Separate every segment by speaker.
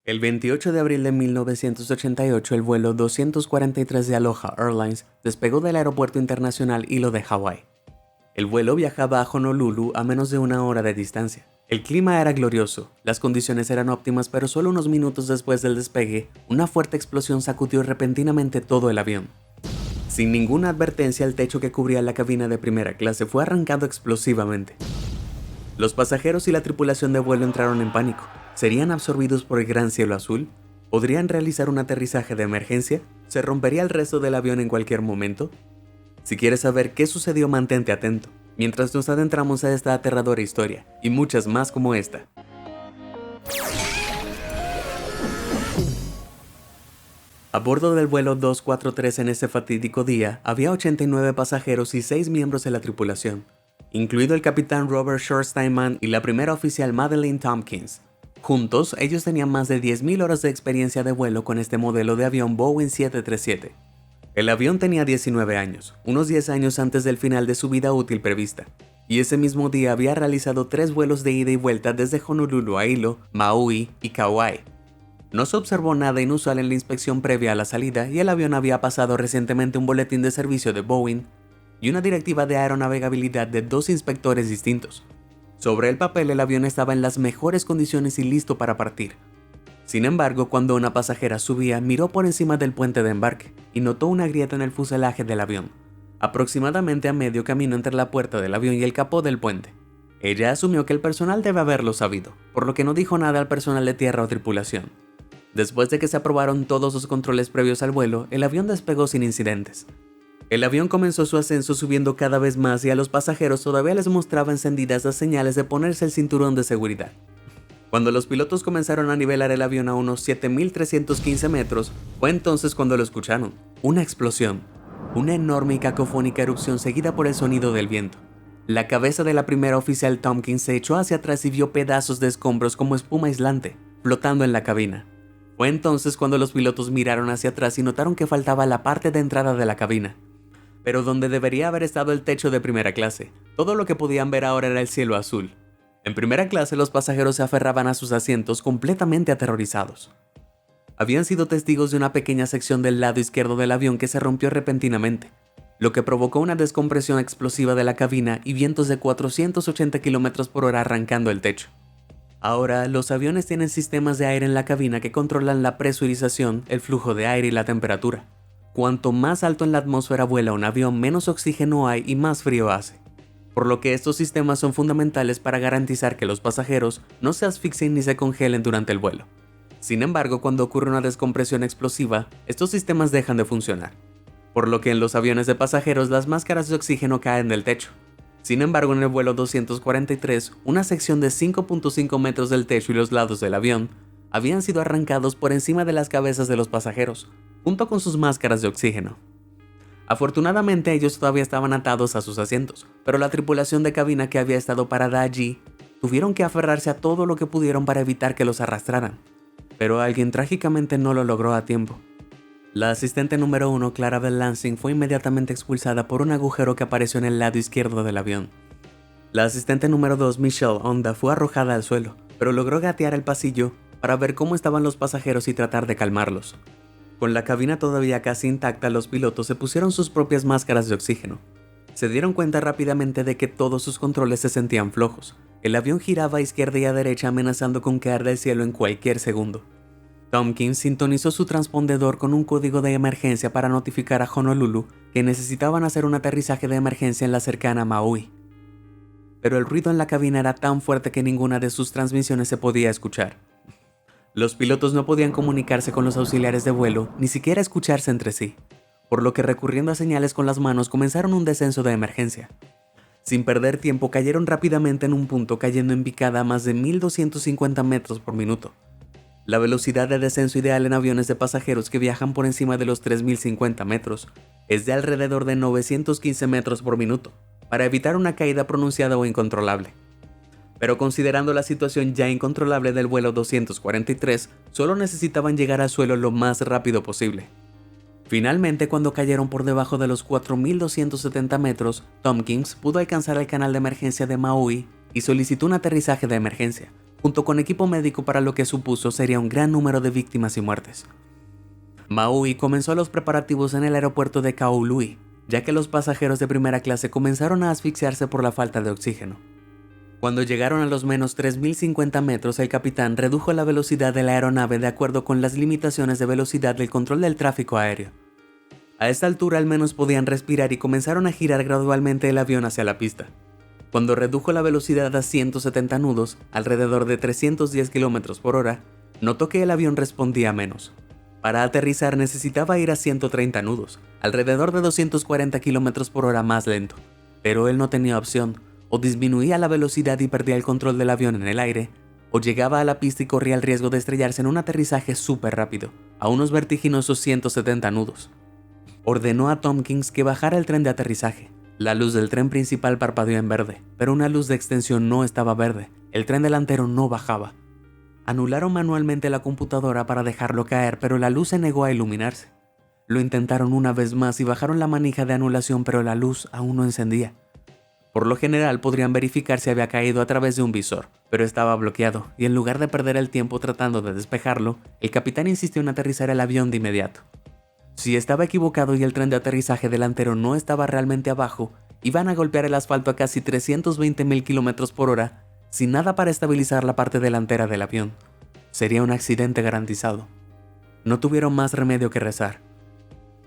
Speaker 1: El 28 de abril de 1988, el vuelo 243 de Aloha Airlines despegó del Aeropuerto Internacional Hilo de Hawái. El vuelo viajaba a Honolulu a menos de una hora de distancia. El clima era glorioso, las condiciones eran óptimas, pero solo unos minutos después del despegue, una fuerte explosión sacudió repentinamente todo el avión. Sin ninguna advertencia, el techo que cubría la cabina de primera clase fue arrancado explosivamente. Los pasajeros y la tripulación de vuelo entraron en pánico. ¿Serían absorbidos por el gran cielo azul? ¿Podrían realizar un aterrizaje de emergencia? ¿Se rompería el resto del avión en cualquier momento? Si quieres saber qué sucedió, mantente atento, mientras nos adentramos a esta aterradora historia, y muchas más como esta. A bordo del vuelo 243 en ese fatídico día, había 89 pasajeros y 6 miembros de la tripulación, incluido el capitán Robert Schorsteinman y la primera oficial Madeleine Tompkins. Juntos, ellos tenían más de 10.000 horas de experiencia de vuelo con este modelo de avión Boeing 737. El avión tenía 19 años, unos 10 años antes del final de su vida útil prevista, y ese mismo día había realizado 3 vuelos de ida y vuelta desde Honolulu a Hilo, Maui y Kauai. No se observó nada inusual en la inspección previa a la salida y el avión había pasado recientemente un boletín de servicio de Boeing y una directiva de aeronavegabilidad de 2 inspectores distintos. Sobre el papel, el avión estaba en las mejores condiciones y listo para partir. Sin embargo, cuando una pasajera subía, miró por encima del puente de embarque y notó una grieta en el fuselaje del avión, aproximadamente a medio camino entre la puerta del avión y el capó del puente. Ella asumió que el personal debe haberlo sabido, por lo que no dijo nada al personal de tierra o tripulación. Después de que se aprobaron todos los controles previos al vuelo, el avión despegó sin incidentes. El avión comenzó su ascenso subiendo cada vez más y a los pasajeros todavía les mostraba encendidas las señales de ponerse el cinturón de seguridad. Cuando los pilotos comenzaron a nivelar el avión a unos 7.315 metros, fue entonces cuando lo escucharon. Una explosión. Una enorme y cacofónica erupción seguida por el sonido del viento. La cabeza de la primera oficial Tompkins se echó hacia atrás y vio pedazos de escombros como espuma aislante, flotando en la cabina. Fue entonces cuando los pilotos miraron hacia atrás y notaron que faltaba la parte de entrada de la cabina. Pero donde debería haber estado el techo de primera clase, todo lo que podían ver ahora era el cielo azul. En primera clase, los pasajeros se aferraban a sus asientos completamente aterrorizados. Habían sido testigos de una pequeña sección del lado izquierdo del avión que se rompió repentinamente, lo que provocó una descompresión explosiva de la cabina y vientos de 480 km por hora arrancando el techo. Ahora, los aviones tienen sistemas de aire en la cabina que controlan la presurización, el flujo de aire y la temperatura. Cuanto más alto en la atmósfera vuela un avión, menos oxígeno hay y más frío hace. Por lo que estos sistemas son fundamentales para garantizar que los pasajeros no se asfixien ni se congelen durante el vuelo. Sin embargo, cuando ocurre una descompresión explosiva, estos sistemas dejan de funcionar. Por lo que en los aviones de pasajeros las máscaras de oxígeno caen del techo. Sin embargo, en el vuelo 243, una sección de 5.5 metros del techo y los lados del avión habían sido arrancados por encima de las cabezas de los pasajeros, junto con sus máscaras de oxígeno. Afortunadamente, ellos todavía estaban atados a sus asientos, pero la tripulación de cabina que había estado parada allí tuvieron que aferrarse a todo lo que pudieron para evitar que los arrastraran. Pero alguien trágicamente no lo logró a tiempo. La asistente número 1, Clarabel Lansing, fue inmediatamente expulsada por un agujero que apareció en el lado izquierdo del avión. La asistente número 2, Michelle Honda, fue arrojada al suelo, pero logró gatear el pasillo para ver cómo estaban los pasajeros y tratar de calmarlos. Con la cabina todavía casi intacta, los pilotos se pusieron sus propias máscaras de oxígeno. Se dieron cuenta rápidamente de que todos sus controles se sentían flojos. El avión giraba a izquierda y a derecha amenazando con caer del cielo en cualquier segundo. Tompkins sintonizó su transpondedor con un código de emergencia para notificar a Honolulu que necesitaban hacer un aterrizaje de emergencia en la cercana Maui. Pero el ruido en la cabina era tan fuerte que ninguna de sus transmisiones se podía escuchar. Los pilotos no podían comunicarse con los auxiliares de vuelo, ni siquiera escucharse entre sí, por lo que recurriendo a señales con las manos comenzaron un descenso de emergencia. Sin perder tiempo, cayeron rápidamente en un punto, cayendo en picada a más de 1.250 metros por minuto. La velocidad de descenso ideal en aviones de pasajeros que viajan por encima de los 3.050 metros es de alrededor de 915 metros por minuto, para evitar una caída pronunciada o incontrolable. Pero considerando la situación ya incontrolable del vuelo 243, solo necesitaban llegar al suelo lo más rápido posible. Finalmente, cuando cayeron por debajo de los 4.270 metros, Tompkins pudo alcanzar el canal de emergencia de Maui y solicitó un aterrizaje de emergencia, junto con equipo médico para lo que supuso sería un gran número de víctimas y muertes. Maui comenzó los preparativos en el aeropuerto de Kahului, ya que los pasajeros de primera clase comenzaron a asfixiarse por la falta de oxígeno. Cuando llegaron a los menos 3.050 metros, el capitán redujo la velocidad de la aeronave de acuerdo con las limitaciones de velocidad del control del tráfico aéreo. A esta altura al menos podían respirar y comenzaron a girar gradualmente el avión hacia la pista. Cuando redujo la velocidad a 170 nudos, alrededor de 310 km por hora, notó que el avión respondía menos. Para aterrizar necesitaba ir a 130 nudos, alrededor de 240 km por hora más lento, pero él no tenía opción, o disminuía la velocidad y perdía el control del avión en el aire, o llegaba a la pista y corría el riesgo de estrellarse en un aterrizaje súper rápido, a unos vertiginosos 170 nudos. Ordenó a Tompkins que bajara el tren de aterrizaje. La luz del tren principal parpadeó en verde, pero una luz de extensión no estaba verde, el tren delantero no bajaba. Anularon manualmente la computadora para dejarlo caer, pero la luz se negó a iluminarse. Lo intentaron una vez más y bajaron la manija de anulación, pero la luz aún no encendía. Por lo general podrían verificar si había caído a través de un visor, pero estaba bloqueado, y en lugar de perder el tiempo tratando de despejarlo, el capitán insistió en aterrizar el avión de inmediato. Si estaba equivocado y el tren de aterrizaje delantero no estaba realmente abajo, iban a golpear el asfalto a casi 320.000 km por hora, sin nada para estabilizar la parte delantera del avión. Sería un accidente garantizado. No tuvieron más remedio que rezar.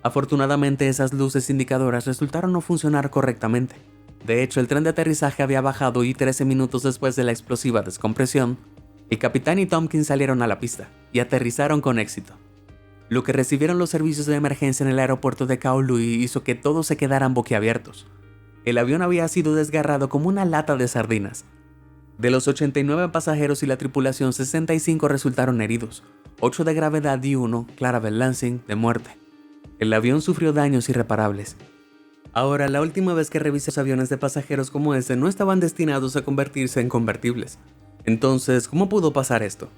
Speaker 1: Afortunadamente esas luces indicadoras resultaron no funcionar correctamente. De hecho, el tren de aterrizaje había bajado y 13 minutos después de la explosiva descompresión, el capitán y Tompkins salieron a la pista y aterrizaron con éxito. Lo que recibieron los servicios de emergencia en el aeropuerto de Kahului hizo que todos se quedaran boquiabiertos. El avión había sido desgarrado como una lata de sardinas. De los 89 pasajeros y la tripulación, 65 resultaron heridos, 8 de gravedad y 1, Clarabelle Lansing, de muerte. El avión sufrió daños irreparables. Ahora, la última vez que revisé aviones de pasajeros como este no estaban destinados a convertirse en convertibles. Entonces, ¿cómo pudo pasar esto?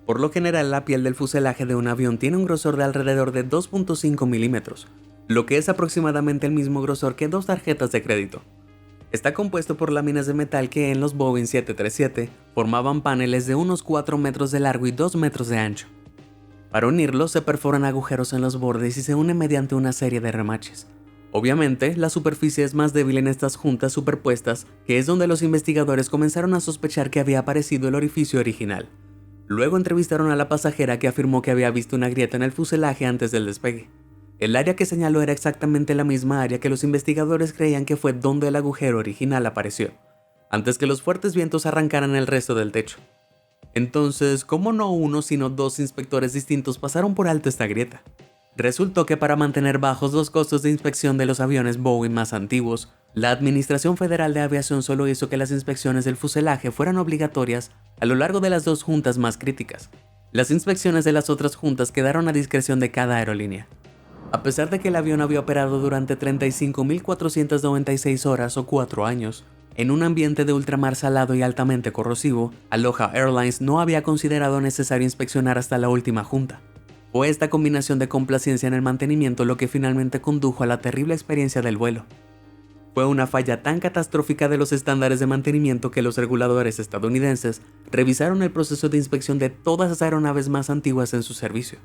Speaker 1: Por lo general, la piel del fuselaje de un avión tiene un grosor de alrededor de 2.5 milímetros, lo que es aproximadamente el mismo grosor que 2 tarjetas de crédito. Está compuesto por láminas de metal que en los Boeing 737 formaban paneles de unos 4 metros de largo y 2 metros de ancho. Para unirlos se perforan agujeros en los bordes y se unen mediante una serie de remaches. Obviamente, la superficie es más débil en estas juntas superpuestas, que es donde los investigadores comenzaron a sospechar que había aparecido el orificio original. Luego entrevistaron a la pasajera que afirmó que había visto una grieta en el fuselaje antes del despegue. El área que señaló era exactamente la misma área que los investigadores creían que fue donde el agujero original apareció, antes que los fuertes vientos arrancaran el resto del techo. Entonces, ¿cómo no uno sino 2 inspectores distintos pasaron por alto esta grieta? Resultó que para mantener bajos los costos de inspección de los aviones Boeing más antiguos, la Administración Federal de Aviación solo hizo que las inspecciones del fuselaje fueran obligatorias a lo largo de las 2 juntas más críticas. Las inspecciones de las otras juntas quedaron a discreción de cada aerolínea. A pesar de que el avión había operado durante 35.496 horas o 4 años, en un ambiente de ultramar salado y altamente corrosivo, Aloha Airlines no había considerado necesario inspeccionar hasta la última junta. Fue esta combinación de complacencia en el mantenimiento lo que finalmente condujo a la terrible experiencia del vuelo. Fue una falla tan catastrófica de los estándares de mantenimiento que los reguladores estadounidenses revisaron el proceso de inspección de todas las aeronaves más antiguas en su servicio.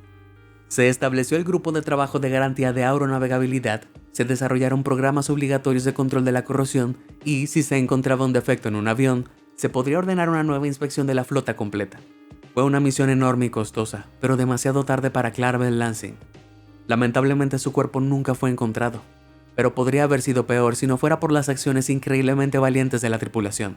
Speaker 1: Se estableció el grupo de trabajo de garantía de aeronavegabilidad, se desarrollaron programas obligatorios de control de la corrosión y, si se encontraba un defecto en un avión, se podría ordenar una nueva inspección de la flota completa. Fue una misión enorme y costosa, pero demasiado tarde para Clarabelle Lansing. Lamentablemente su cuerpo nunca fue encontrado, pero podría haber sido peor si no fuera por las acciones increíblemente valientes de la tripulación.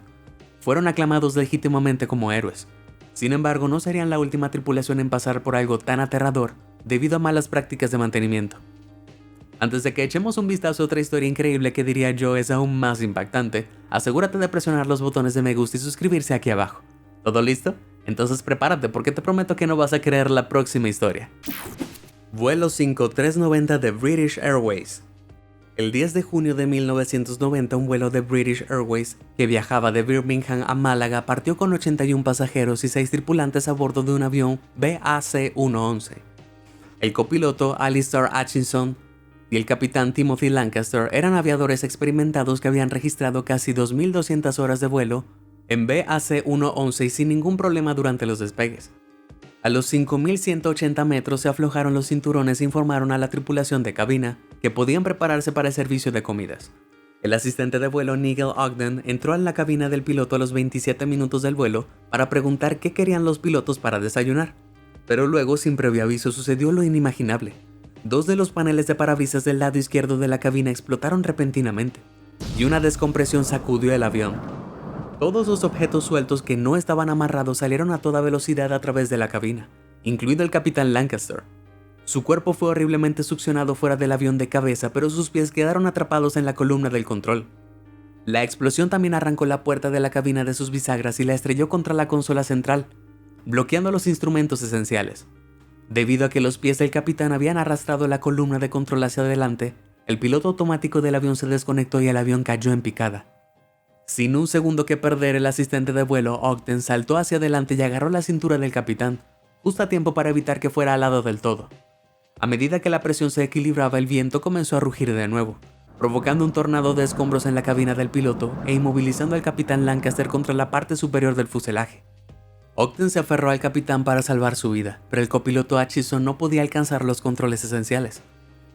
Speaker 1: Fueron aclamados legítimamente como héroes. Sin embargo, no serían la última tripulación en pasar por algo tan aterrador debido a malas prácticas de mantenimiento. Antes de que echemos un vistazo a otra historia increíble que diría yo es aún más impactante, asegúrate de presionar los botones de me gusta y suscribirse aquí abajo. ¿Todo listo? Entonces prepárate porque te prometo que no vas a creer la próxima historia. Vuelo 5390 de British Airways. El 10 de junio de 1990, un vuelo de British Airways que viajaba de Birmingham a Málaga partió con 81 pasajeros y 6 tripulantes a bordo de un avión BAC-111. El copiloto Alistair Hutchinson y el capitán Timothy Lancaster eran aviadores experimentados que habían registrado casi 2.200 horas de vuelo en BAC-111 y sin ningún problema durante los despegues. A los 5.180 metros se aflojaron los cinturones e informaron a la tripulación de cabina que podían prepararse para el servicio de comidas. El asistente de vuelo Nigel Ogden entró en la cabina del piloto a los 27 minutos del vuelo para preguntar qué querían los pilotos para desayunar. Pero luego, sin previo aviso, sucedió lo inimaginable. 2 de los paneles de parabrisas del lado izquierdo de la cabina explotaron repentinamente, y una descompresión sacudió el avión. Todos los objetos sueltos que no estaban amarrados salieron a toda velocidad a través de la cabina, incluido el capitán Lancaster. Su cuerpo fue horriblemente succionado fuera del avión de cabeza, pero sus pies quedaron atrapados en la columna del control. La explosión también arrancó la puerta de la cabina de sus bisagras y la estrelló contra la consola central, bloqueando los instrumentos esenciales. Debido a que los pies del capitán habían arrastrado la columna de control hacia adelante, el piloto automático del avión se desconectó y el avión cayó en picada. Sin un segundo que perder, el asistente de vuelo, Ogden, saltó hacia adelante y agarró la cintura del capitán, justo a tiempo para evitar que fuera al lado del todo. A medida que la presión se equilibraba, el viento comenzó a rugir de nuevo, provocando un tornado de escombros en la cabina del piloto e inmovilizando al capitán Lancaster contra la parte superior del fuselaje. Ogden se aferró al capitán para salvar su vida, pero el copiloto Atchison no podía alcanzar los controles esenciales.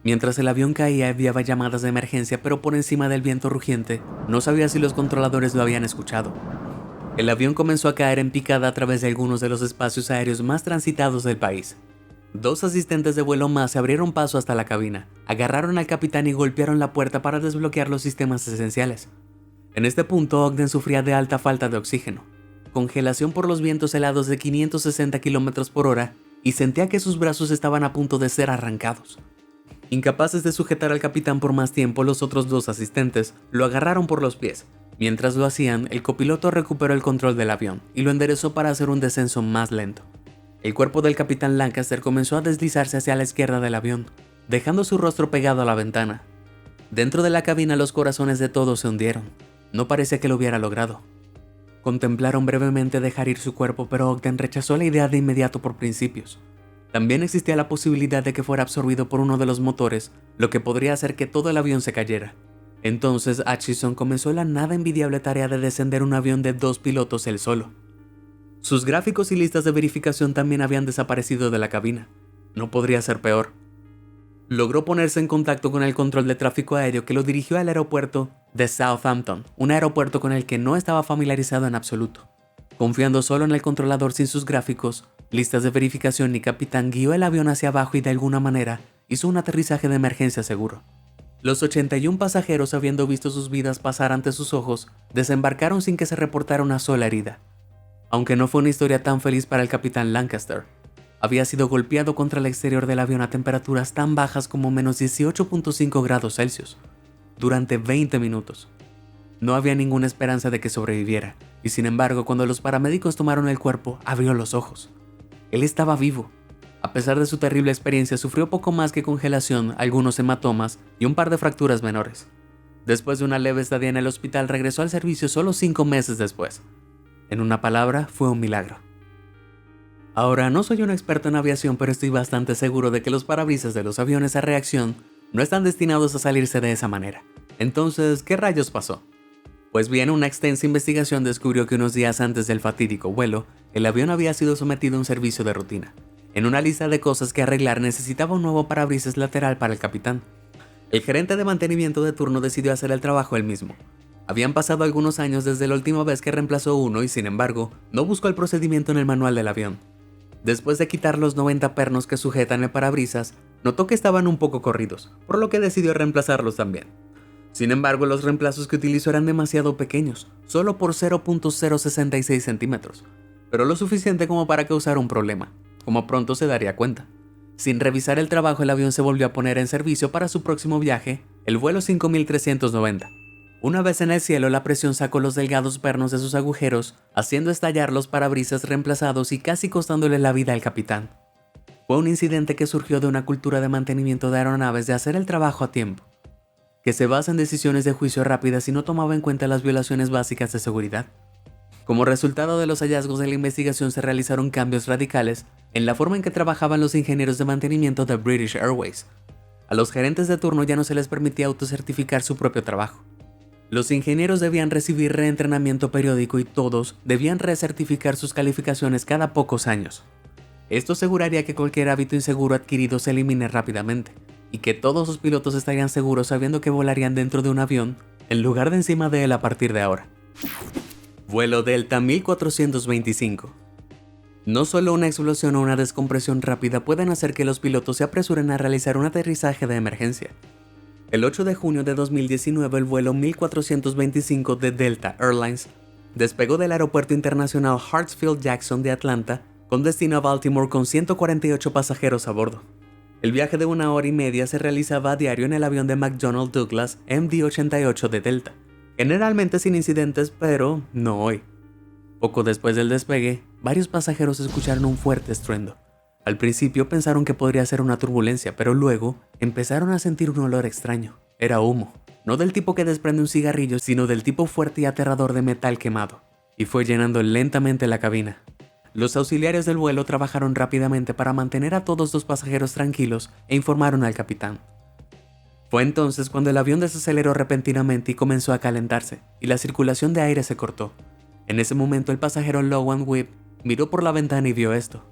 Speaker 1: Mientras el avión caía, enviaba llamadas de emergencia, pero por encima del viento rugiente, no sabía si los controladores lo habían escuchado. El avión comenzó a caer en picada a través de algunos de los espacios aéreos más transitados del país. 2 asistentes de vuelo más se abrieron paso hasta la cabina, agarraron al capitán y golpearon la puerta para desbloquear los sistemas esenciales. En este punto, Ogden sufría de alta falta de oxígeno, congelación por los vientos helados de 560 km por hora y sentía que sus brazos estaban a punto de ser arrancados. Incapaces de sujetar al capitán por más tiempo, los otros 2 asistentes lo agarraron por los pies. Mientras lo hacían, el copiloto recuperó el control del avión y lo enderezó para hacer un descenso más lento. El cuerpo del capitán Lancaster comenzó a deslizarse hacia la izquierda del avión, dejando su rostro pegado a la ventana. Dentro de la cabina los corazones de todos se hundieron. No parecía que lo hubiera logrado. Contemplaron brevemente dejar ir su cuerpo, pero Ogden rechazó la idea de inmediato por principios. También existía la posibilidad de que fuera absorbido por uno de los motores, lo que podría hacer que todo el avión se cayera. Entonces Atchison comenzó la nada envidiable tarea de descender un avión de 2 pilotos él solo. Sus gráficos y listas de verificación también habían desaparecido de la cabina. No podría ser peor. Logró ponerse en contacto con el control de tráfico aéreo que lo dirigió al aeropuerto de Southampton, un aeropuerto con el que no estaba familiarizado en absoluto. Confiando solo en el controlador sin sus gráficos, listas de verificación ni capitán, guió el avión hacia abajo y de alguna manera hizo un aterrizaje de emergencia seguro. Los 81 pasajeros, habiendo visto sus vidas pasar ante sus ojos, desembarcaron sin que se reportara una sola herida. Aunque no fue una historia tan feliz para el capitán Lancaster, había sido golpeado contra el exterior del avión a temperaturas tan bajas como menos 18.5 grados Celsius, durante 20 minutos. No había ninguna esperanza de que sobreviviera, y sin embargo, cuando los paramédicos tomaron el cuerpo, abrió los ojos. Él estaba vivo. A pesar de su terrible experiencia, sufrió poco más que congelación, algunos hematomas y un par de fracturas menores. Después de una leve estadía en el hospital, regresó al servicio solo 5 meses después. En una palabra, fue un milagro. Ahora, no soy un experto en aviación, pero estoy bastante seguro de que los parabrisas de los aviones a reacción no están destinados a salirse de esa manera. Entonces, ¿qué rayos pasó? Pues bien, una extensa investigación descubrió que unos días antes del fatídico vuelo, el avión había sido sometido a un servicio de rutina. En una lista de cosas que arreglar, necesitaba un nuevo parabrisas lateral para el capitán. El gerente de mantenimiento de turno decidió hacer el trabajo él mismo. Habían pasado algunos años desde la última vez que reemplazó uno y, sin embargo, no buscó el procedimiento en el manual del avión. Después de quitar los 90 pernos que sujetan el parabrisas, notó que estaban un poco corridos, por lo que decidió reemplazarlos también. Sin embargo, los reemplazos que utilizó eran demasiado pequeños, solo por 0.066 centímetros, pero lo suficiente como para causar un problema, como pronto se daría cuenta. Sin revisar el trabajo, el avión se volvió a poner en servicio para su próximo viaje, el vuelo 5390. Una vez en el cielo, la presión sacó los delgados pernos de sus agujeros, haciendo estallar los parabrisas reemplazados y casi costándole la vida al capitán. Fue un incidente que surgió de una cultura de mantenimiento de aeronaves de hacer el trabajo a tiempo, que se basa en decisiones de juicio rápidas y no tomaba en cuenta las violaciones básicas de seguridad. Como resultado de los hallazgos de la investigación, se realizaron cambios radicales en la forma en que trabajaban los ingenieros de mantenimiento de British Airways. A los gerentes de turno ya no se les permitía autocertificar su propio trabajo. Los ingenieros debían recibir reentrenamiento periódico y todos debían recertificar sus calificaciones cada pocos años. Esto aseguraría que cualquier hábito inseguro adquirido se elimine rápidamente, y que todos los pilotos estarían seguros sabiendo que volarían dentro de un avión en lugar de encima de él a partir de ahora. Vuelo Delta 1425. No solo una explosión o una descompresión rápida pueden hacer que los pilotos se apresuren a realizar un aterrizaje de emergencia. El 8 de junio de 2019 el vuelo 1425 de Delta Airlines despegó del Aeropuerto Internacional Hartsfield-Jackson de Atlanta con destino a Baltimore con 148 pasajeros a bordo. El viaje de 1 hora y media se realizaba a diario en el avión de McDonnell Douglas MD-88 de Delta, generalmente sin incidentes, pero no hoy. Poco después del despegue, varios pasajeros escucharon un fuerte estruendo. Al principio pensaron que podría ser una turbulencia, pero luego empezaron a sentir un olor extraño. Era humo, no del tipo que desprende un cigarrillo, sino del tipo fuerte y aterrador de metal quemado, y fue llenando lentamente la cabina. Los auxiliares del vuelo trabajaron rápidamente para mantener a todos los pasajeros tranquilos e informaron al capitán. Fue entonces cuando el avión desaceleró repentinamente y comenzó a calentarse, y la circulación de aire se cortó. En ese momento el pasajero Lowan Webb miró por la ventana y vio esto.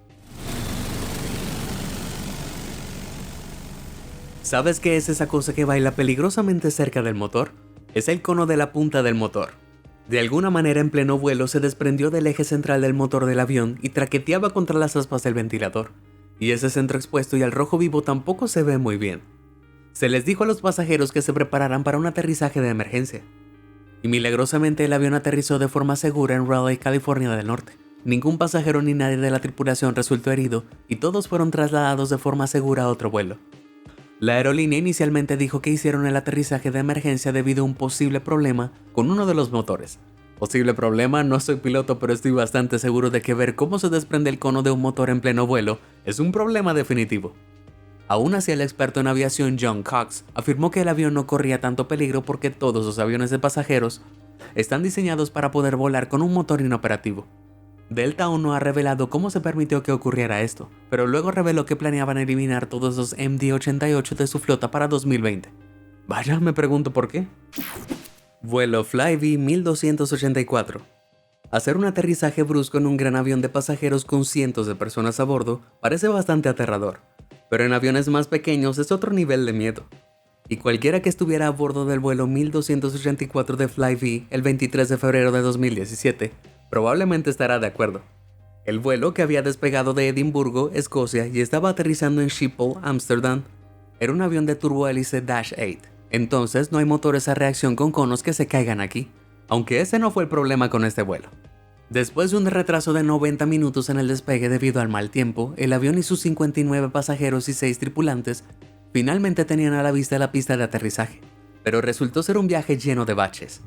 Speaker 1: ¿Sabes qué es esa cosa que baila peligrosamente cerca del motor? Es el cono de la punta del motor. De alguna manera en pleno vuelo se desprendió del eje central del motor del avión y traqueteaba contra las aspas del ventilador. Y ese centro expuesto y al rojo vivo tampoco se ve muy bien. Se les dijo a los pasajeros que se prepararan para un aterrizaje de emergencia. Y milagrosamente el avión aterrizó de forma segura en Raleigh, California del Norte. Ningún pasajero ni nadie de la tripulación resultó herido y todos fueron trasladados de forma segura a otro vuelo. La aerolínea inicialmente dijo que hicieron el aterrizaje de emergencia debido a un posible problema con uno de los motores. Posible problema, no soy piloto, pero estoy bastante seguro de que ver cómo se desprende el cono de un motor en pleno vuelo es un problema definitivo. Aún así, el experto en aviación John Cox afirmó que el avión no corría tanto peligro porque todos los aviones de pasajeros están diseñados para poder volar con un motor inoperativo. Delta aún no ha revelado cómo se permitió que ocurriera esto, pero luego reveló que planeaban eliminar todos los MD-88 de su flota para 2020. Vaya, me pregunto por qué. Vuelo Flybe 1284. Hacer un aterrizaje brusco en un gran avión de pasajeros con cientos de personas a bordo parece bastante aterrador, pero en aviones más pequeños es otro nivel de miedo. Y cualquiera que estuviera a bordo del vuelo 1284 de Flybe el 23 de febrero de 2017 probablemente estará de acuerdo. El vuelo, que había despegado de Edimburgo, Escocia, y estaba aterrizando en Schiphol, Ámsterdam, era un avión de turbohélice Dash 8. Entonces no hay motores a reacción con conos que se caigan aquí, aunque ese no fue el problema con este vuelo. Después de un retraso de 90 minutos en el despegue debido al mal tiempo, el avión y sus 59 pasajeros y 6 tripulantes finalmente tenían a la vista la pista de aterrizaje, pero resultó ser un viaje lleno de baches.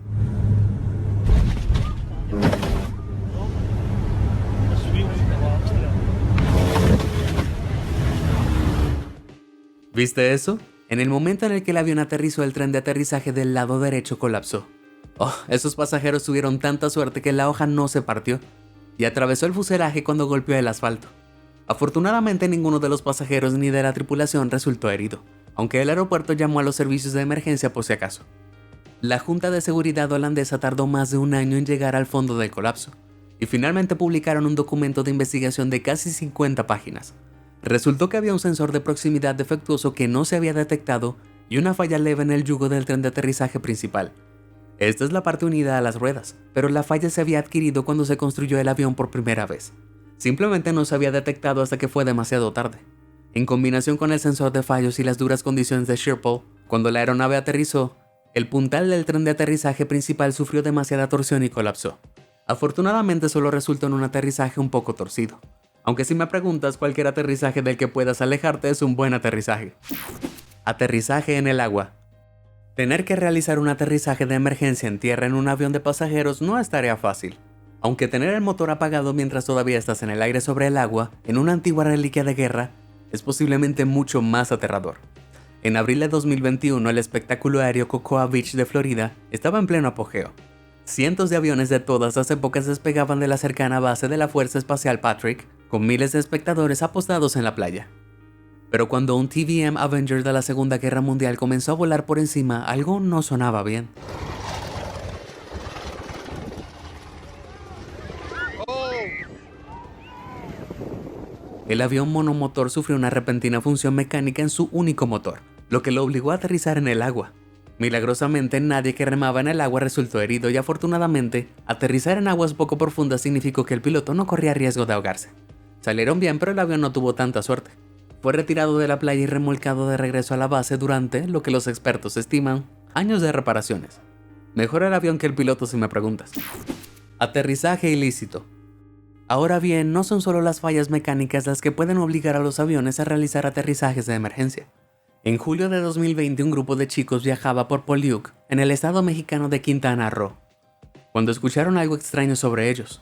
Speaker 1: ¿Viste eso? En el momento en el que el avión aterrizó, el tren de aterrizaje del lado derecho colapsó. Esos pasajeros tuvieron tanta suerte que la hoja no se partió y atravesó el fuselaje cuando golpeó el asfalto. Afortunadamente ninguno de los pasajeros ni de la tripulación resultó herido, aunque el aeropuerto llamó a los servicios de emergencia por si acaso. La Junta de Seguridad holandesa tardó más de un año en llegar al fondo del colapso, y finalmente publicaron un documento de investigación de casi 50 páginas. Resultó que había un sensor de proximidad defectuoso que no se había detectado y una falla leve en el yugo del tren de aterrizaje principal. Esta es la parte unida a las ruedas, pero la falla se había adquirido cuando se construyó el avión por primera vez. Simplemente no se había detectado hasta que fue demasiado tarde. En combinación con el sensor de fallos y las duras condiciones de Schiphol, cuando la aeronave aterrizó, el puntal del tren de aterrizaje principal sufrió demasiada torsión y colapsó. Afortunadamente solo resultó en un aterrizaje un poco torcido. Aunque si me preguntas, cualquier aterrizaje del que puedas alejarte es un buen aterrizaje. Aterrizaje en el agua. Tener que realizar un aterrizaje de emergencia en tierra en un avión de pasajeros no es tarea fácil. Aunque tener el motor apagado mientras todavía estás en el aire sobre el agua, en una antigua reliquia de guerra, es posiblemente mucho más aterrador. En abril de 2021, el espectáculo aéreo Cocoa Beach de Florida estaba en pleno apogeo. Cientos de aviones de todas las épocas despegaban de la cercana base de la Fuerza Espacial Patrick, con miles de espectadores apostados en la playa. Pero cuando un TVM Avenger de la Segunda Guerra Mundial comenzó a volar por encima, algo no sonaba bien. El avión monomotor sufrió una repentina función mecánica en su único motor, lo que lo obligó a aterrizar en el agua. Milagrosamente, nadie que remaba en el agua resultó herido y afortunadamente, aterrizar en aguas poco profundas significó que el piloto no corría riesgo de ahogarse. Salieron bien, pero el avión no tuvo tanta suerte. Fue retirado de la playa y remolcado de regreso a la base durante, lo que los expertos estiman, años de reparaciones. Mejor el avión que el piloto si me preguntas. Aterrizaje ilícito. Ahora bien, no son solo las fallas mecánicas las que pueden obligar a los aviones a realizar aterrizajes de emergencia. En julio de 2020, un grupo de chicos viajaba por Poliuc, en el estado mexicano de Quintana Roo, cuando escucharon algo extraño sobre ellos.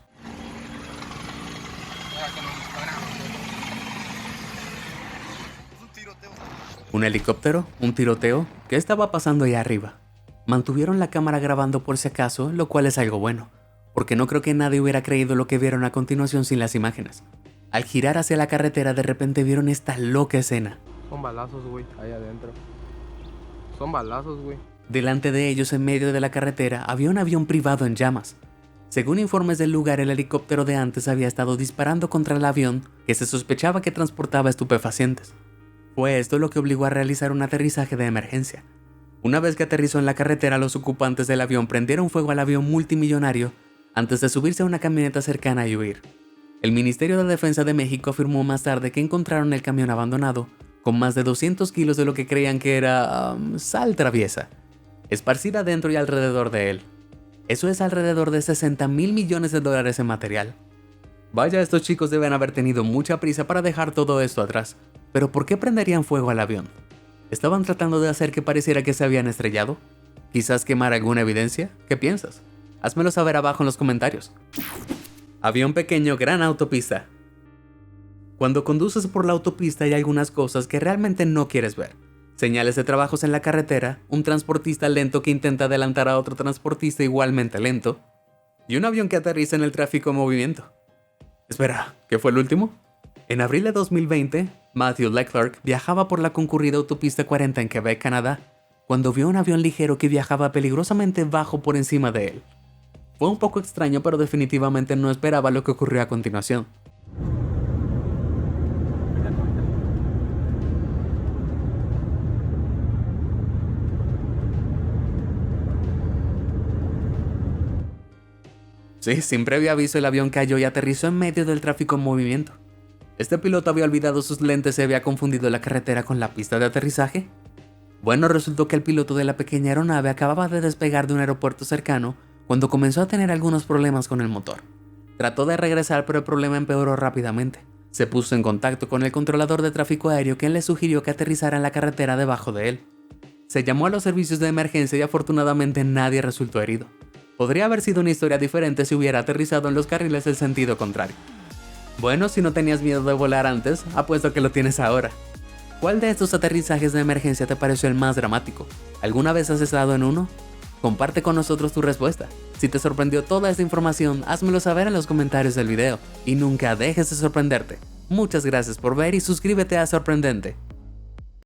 Speaker 1: ¿Un helicóptero? ¿Un tiroteo? ¿Qué estaba pasando ahí arriba? Mantuvieron la cámara grabando por si acaso, lo cual es algo bueno, porque no creo que nadie hubiera creído lo que vieron a continuación sin las imágenes. Al girar hacia la carretera, de repente vieron esta loca escena.
Speaker 2: Son balazos, güey, ahí adentro. Son balazos, güey.
Speaker 1: Delante de ellos, en medio de la carretera, había un avión privado en llamas. Según informes del lugar, el helicóptero de antes había estado disparando contra el avión que se sospechaba que transportaba estupefacientes. Fue esto lo que obligó a realizar un aterrizaje de emergencia. Una vez que aterrizó en la carretera, los ocupantes del avión prendieron fuego al avión multimillonario antes de subirse a una camioneta cercana y huir. El Ministerio de Defensa de México afirmó más tarde que encontraron el camión abandonado con más de 200 kilos de lo que creían que era sal traviesa, esparcida dentro y alrededor de él. Eso es alrededor de 60,000 millones de dólares en material. Vaya, estos chicos deben haber tenido mucha prisa para dejar todo esto atrás. Pero ¿por qué prenderían fuego al avión? ¿Estaban tratando de hacer que pareciera que se habían estrellado? ¿Quizás quemar alguna evidencia? ¿Qué piensas? Házmelo saber abajo en los comentarios. Avión pequeño, gran autopista. Cuando conduces por la autopista hay algunas cosas que realmente no quieres ver. Señales de trabajos en la carretera, un transportista lento que intenta adelantar a otro transportista igualmente lento, y un avión que aterriza en el tráfico en movimiento. Espera, ¿qué fue el último? En abril de 2020, Matthew Leclerc viajaba por la concurrida autopista 40 en Quebec, Canadá, cuando vio un avión ligero que viajaba peligrosamente bajo por encima de él. Fue un poco extraño, pero definitivamente no esperaba lo que ocurrió a continuación. Sí, sin previo aviso el avión cayó y aterrizó en medio del tráfico en movimiento. ¿Este piloto había olvidado sus lentes y había confundido la carretera con la pista de aterrizaje? Bueno, resultó que el piloto de la pequeña aeronave acababa de despegar de un aeropuerto cercano cuando comenzó a tener algunos problemas con el motor. Trató de regresar, pero el problema empeoró rápidamente. Se puso en contacto con el controlador de tráfico aéreo, quien le sugirió que aterrizara en la carretera debajo de él. Se llamó a los servicios de emergencia y afortunadamente nadie resultó herido. Podría haber sido una historia diferente si hubiera aterrizado en los carriles del sentido contrario. Bueno, si no tenías miedo de volar antes, apuesto que lo tienes ahora. ¿Cuál de estos aterrizajes de emergencia te pareció el más dramático? ¿Alguna vez has estado en uno? Comparte con nosotros tu respuesta. Si te sorprendió toda esta información, házmelo saber en los comentarios del video. Y nunca dejes de sorprenderte. Muchas gracias por ver y suscríbete a Sorprendente.